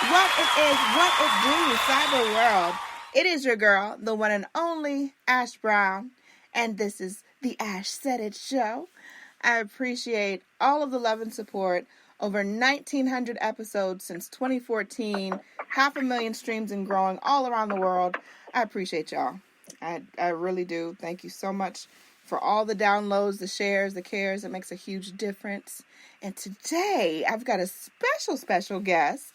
What it do, cyber world? It is your girl, the one and only Ash Brown, and this is the Ash Said It Show. I appreciate all of the love and support. Over 1,900 episodes since 2014, 500,000 streams and growing all around the world. I appreciate y'all. I really do. Thank you so much for all the downloads, the shares, the cares. It makes a huge difference. And today I've got a special guest.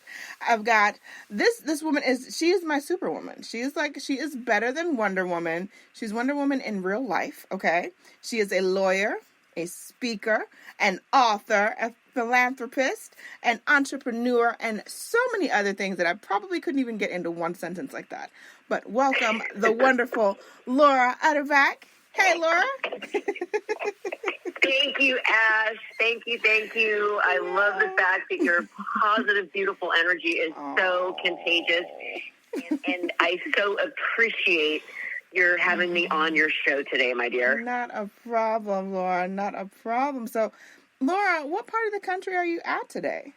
I've got this woman she is my superwoman. She is better than Wonder Woman. She's Wonder Woman in real life, okay? She is a lawyer, a speaker, an author, a philanthropist, an entrepreneur, and so many other things that I probably couldn't even get into one sentence like that. But welcome the wonderful Laura Utterback. Hey, Laura. Thank you, Ash. Thank you. I love the fact that your positive, beautiful energy is so contagious. And I so appreciate your having me on your show today, my dear. Not a problem, Laura. Not a problem. So, Laura, what part of the country are you at today?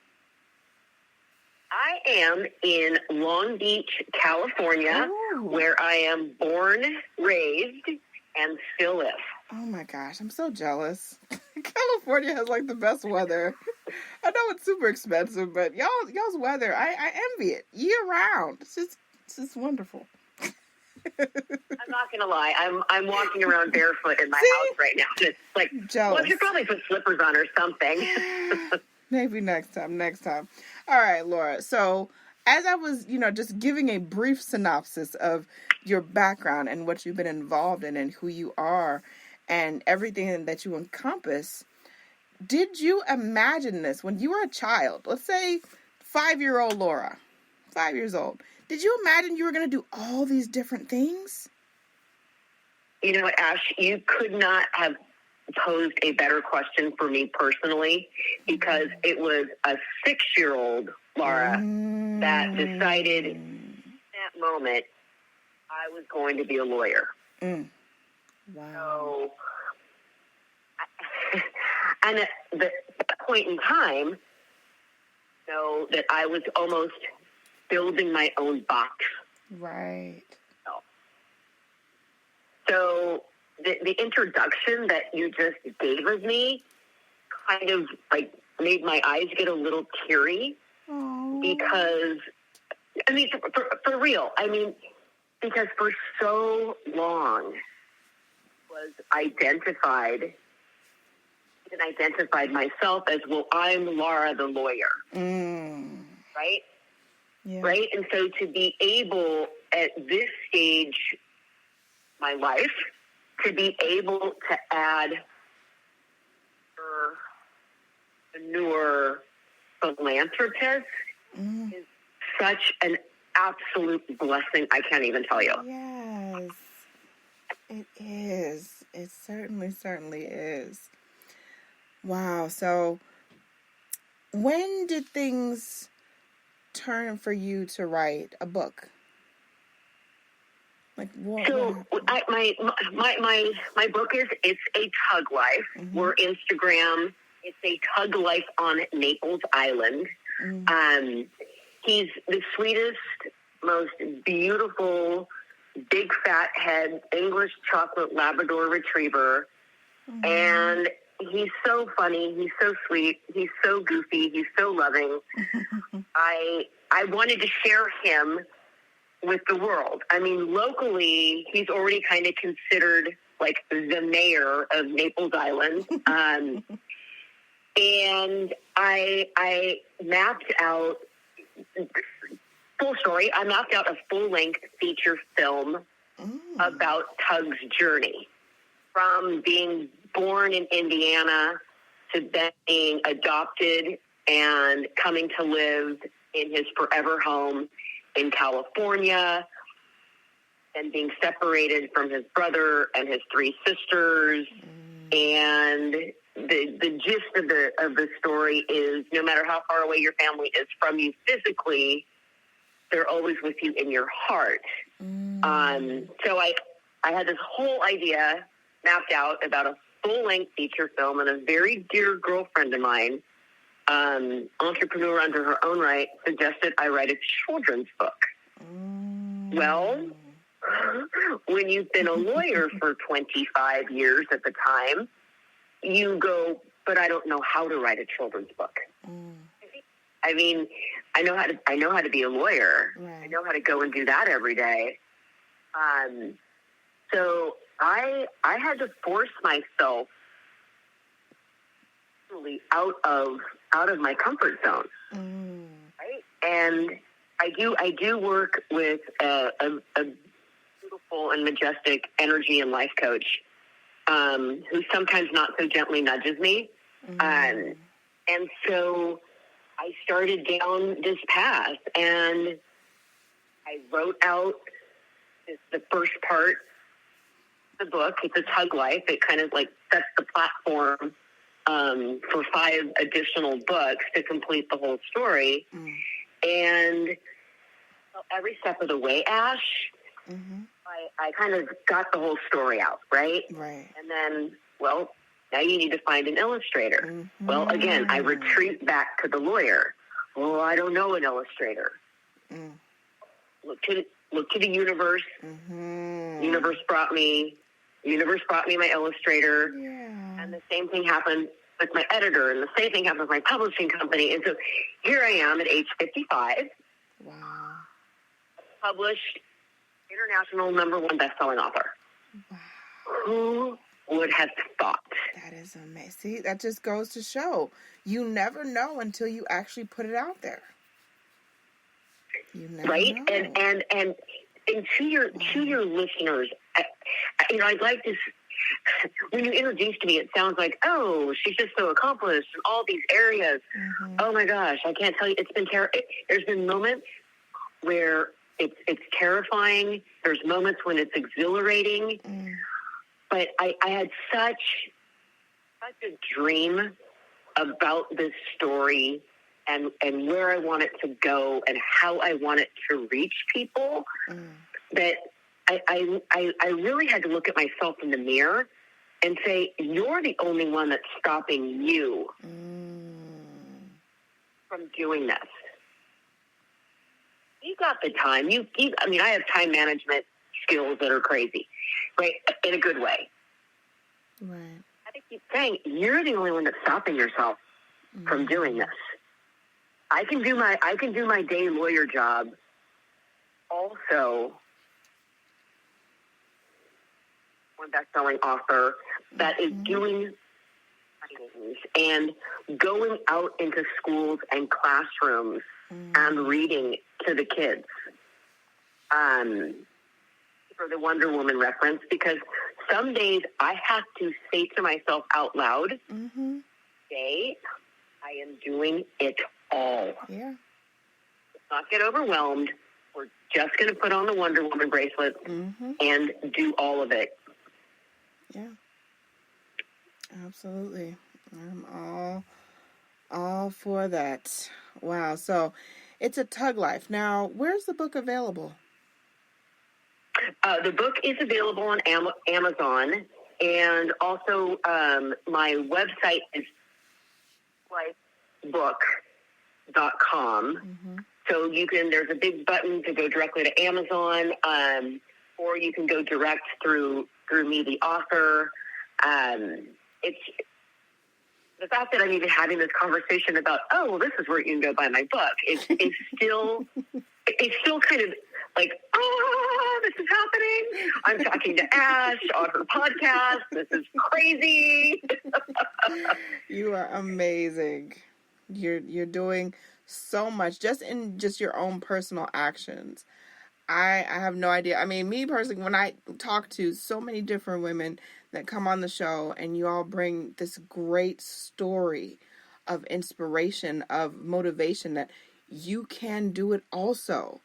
I am in Long Beach, California, where I am born, raised, and still live. Oh my gosh, I'm so jealous. California has like the best weather. I know it's super expensive, but y'all's weather, I envy it year round. It's just wonderful. I'm not gonna lie, I'm walking around barefoot in my house right now. It's like, jealous. Well, I should probably put slippers on or something. Maybe next time. All right, Laura. So as I was, just giving a brief synopsis of your background and what you've been involved in and who you are and everything that you encompass, did you imagine this when you were a child? Let's say 5-year-old Laura, 5 years old. Did you imagine you were going to do all these different things? You know what, Ash? You could not have posed a better question for me personally, because it was a 6-year-old Laura that decided in that moment I was going to be a lawyer. Wow. So, and at that point in time, that I was almost building my own box. Right. So the introduction that you just gave of me kind of like made my eyes get a little teary. Aww. Because, for real, because for so long was identified myself as, well, I'm Laura the lawyer. Right? Yeah. Right? And so to be able at this stage of my life to be able to add a newer philanthropist is such an absolute blessing. I can't even tell you. Yes, it is. It certainly is. Wow. So when did things turn for you to write a book? Like what? So my book it's a Tug Life. We're Instagram. It's a Tug Life on Naples Island. He's the sweetest, most beautiful, big fat head English chocolate Labrador retriever, and he's so funny. He's so sweet. He's so goofy. He's so loving. I wanted to share him with the world. Locally, he's already kind of considered like the mayor of Naples Island. And I mapped out, full story, I mapped out a full-length feature film about Tug's journey from being born in Indiana to then being adopted and coming to live in his forever home in California, and being separated from his brother and his 3 sisters. And the gist of the story is, no matter how far away your family is from you physically, they're always with you in your heart. So I had this whole idea mapped out about a full-length feature film, and a very dear girlfriend of mine entrepreneur under her own right, suggested I write a children's book. Well, when you've been a lawyer for 25 years at the time, you go, but I don't know how to write a children's book. I mean, I know how to be a lawyer. Right. I know how to go and do that every day. So I had to force myself really out of my comfort zone. Right? And I do work with a beautiful and majestic energy and life coach, who sometimes not so gently nudges me. And so I started down this path, and I wrote out the first part of the book. It's a Tug Life. It kind of like sets the platform for 5 additional books to complete the whole story. And every step of the way, Ash, I kind of got the whole story out, right? Right. And then, well, now you need to find an illustrator. Well, again, I retreat back to the lawyer. Well, I don't know an illustrator. Look to the universe. Universe brought me my illustrator. Yeah. And the same thing happened with my editor, and the same thing happened with my publishing company. And so here I am at age 55. Wow. Published, international #1 best-selling author. Wow. Who would have thought? That is amazing. See, that just goes to show you never know until you actually put it out there. You never know. And to your listeners, I'd like to. When you introduced me, it sounds like, oh, she's just so accomplished in all these areas. Oh my gosh, I can't tell you. It's been there's been moments where it's terrifying. There's moments when it's exhilarating. But I had such a dream about this story and where I want it to go and how I want it to reach people that I really had to look at myself in the mirror and say, you're the only one that's stopping you from doing this. You got the time. I have time management skills that are crazy, right? In a good way. Right. I keep saying, you're the only one that's stopping yourself from doing this. I can do my day lawyer job. Also, one best-selling author that is doing things and going out into schools and classrooms and reading to the kids. For the Wonder Woman reference, because some days I have to say to myself out loud, today I am doing it all. Yeah. Let's not get overwhelmed. We're just going to put on the Wonder Woman bracelet and do all of it. Yeah. Absolutely. I'm all for that. Wow. So it's a Tug Life. Now, where's the book available? The book is available on Amazon, and also my website is lifebook.com. So there's a big button to go directly to Amazon, or you can go direct through me, the author. It's the fact that I'm even having this conversation about, oh, well, this is where you can go buy my book. It's still kind of like, oh, this is happening. I'm talking to Ash on her podcast. This is crazy. You are amazing. You're doing so much just in your own personal actions. I have no idea. I mean, me personally, when I talk to so many different women that come on the show and you all bring this great story of inspiration, of motivation that you can do it also.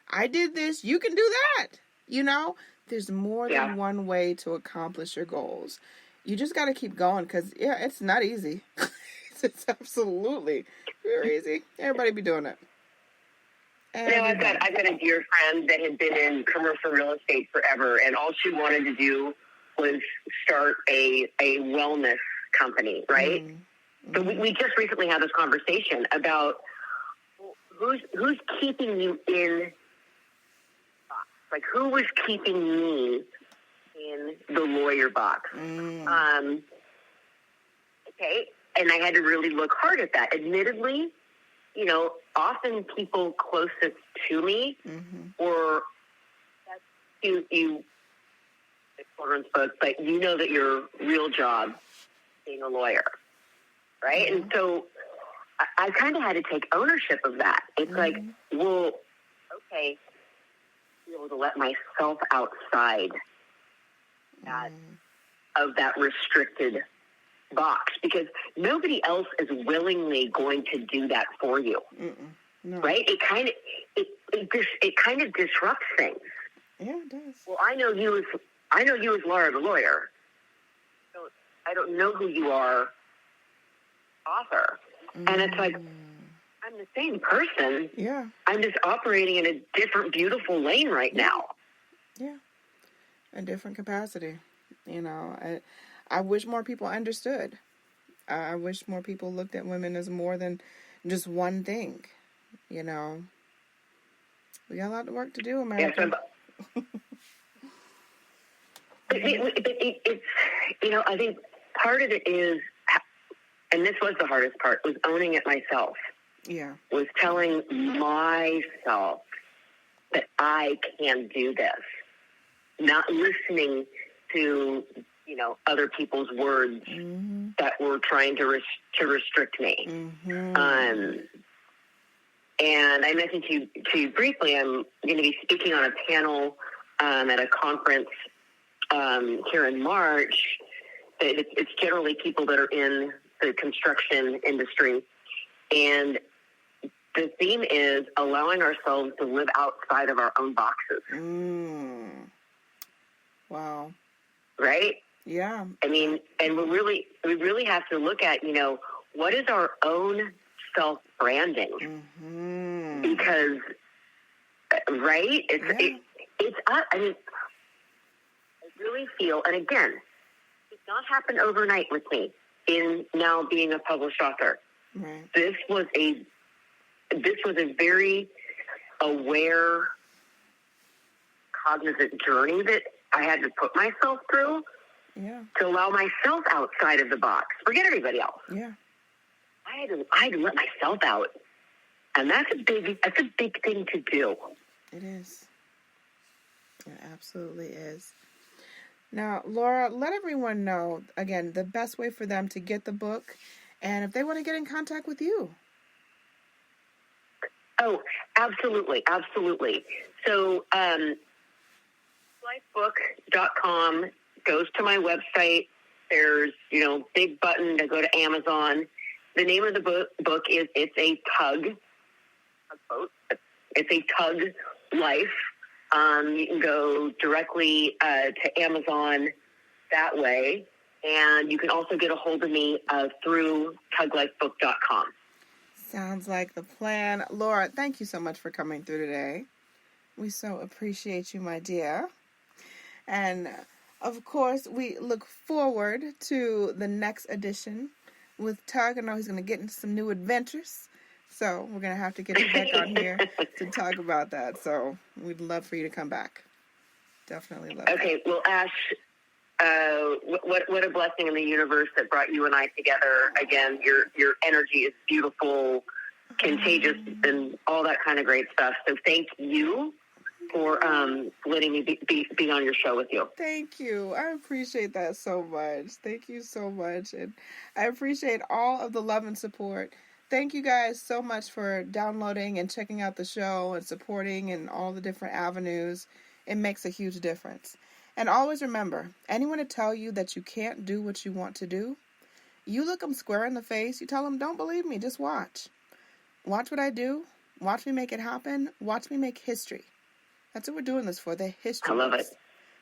I did this, you can do that. There's more than one way to accomplish your goals. You just got to keep going because, it's not easy. It's absolutely very easy. Everybody be doing it. I've got a dear friend that had been in commercial real estate forever, and all she wanted to do was start a wellness company, right? So we just recently had this conversation about who's keeping you in, like who was keeping me in the lawyer box. Okay, and I had to really look hard at that. Admittedly, often people closest to me or you children's books, but you know that your real job being a lawyer, right? And so I kind of had to take ownership of that. It's like, well, okay, be able to let myself outside of that restricted box, because nobody else is willingly going to do that for you. No. Right? It kind of disrupts things. Yeah, it does. Well, I know you as Laura the lawyer. I don't know who you are, author. And it's like, I'm the same person. Yeah. I'm just operating in a different, beautiful lane right now. Yeah. A different capacity. I wish more people understood. I wish more people looked at women as more than just one thing. We got a lot of work to do, America. It's, I think part of it is, and this was the hardest part, was owning it myself. Yeah. Was telling myself that I can do this. Not listening to, other people's words that were trying to restrict me. And I mentioned to you briefly, I'm going to be speaking on a panel at a conference here in March. It's generally people that are in the construction industry. And the theme is allowing ourselves to live outside of our own boxes. Wow. Right? Yeah. I mean, and we really have to look at, what is our own self-branding? Because, right? It's us. I mean, I really feel, and again, it did not happen overnight with me in now being a published author. Right. This was a very aware, cognizant journey that I had to put myself through to allow myself outside of the box. Forget everybody else. Yeah. I had to let myself out. And that's a big thing to do. It is. It absolutely is. Now, Laura, let everyone know, again, the best way for them to get the book and if they want to get in contact with you. Oh, absolutely. Absolutely. So, lifebook.com goes to my website. There's, big button to go to Amazon. The name of the book is It's a Tug. It's a Tug Life. You can go directly to Amazon that way. And you can also get a hold of me through tuglifebook.com. Sounds like the plan. Laura, thank you so much for coming through today. We so appreciate you, my dear. And, of course, we look forward to the next edition with Tug. I know he's going to get into some new adventures. So we're going to have to get you back on here to talk about that. So we'd love for you to come back. Definitely love Okay, well, Ash, what a blessing in the universe that brought you and I together. Again, your energy is beautiful, contagious, and all that kind of great stuff. So thank you for letting me be on your show with you. Thank you. I appreciate that so much. Thank you so much. And I appreciate all of the love and support. Thank you guys so much for downloading and checking out the show and supporting in all the different avenues. It makes a huge difference. And always remember, anyone to tell you that you can't do what you want to do, you look them square in the face. You tell them, don't believe me, just watch. Watch what I do. Watch me make it happen. Watch me make history. That's what we're doing this for, the history. I love it.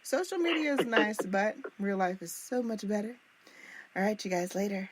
Social media is nice, but real life is so much better. All right, you guys, later.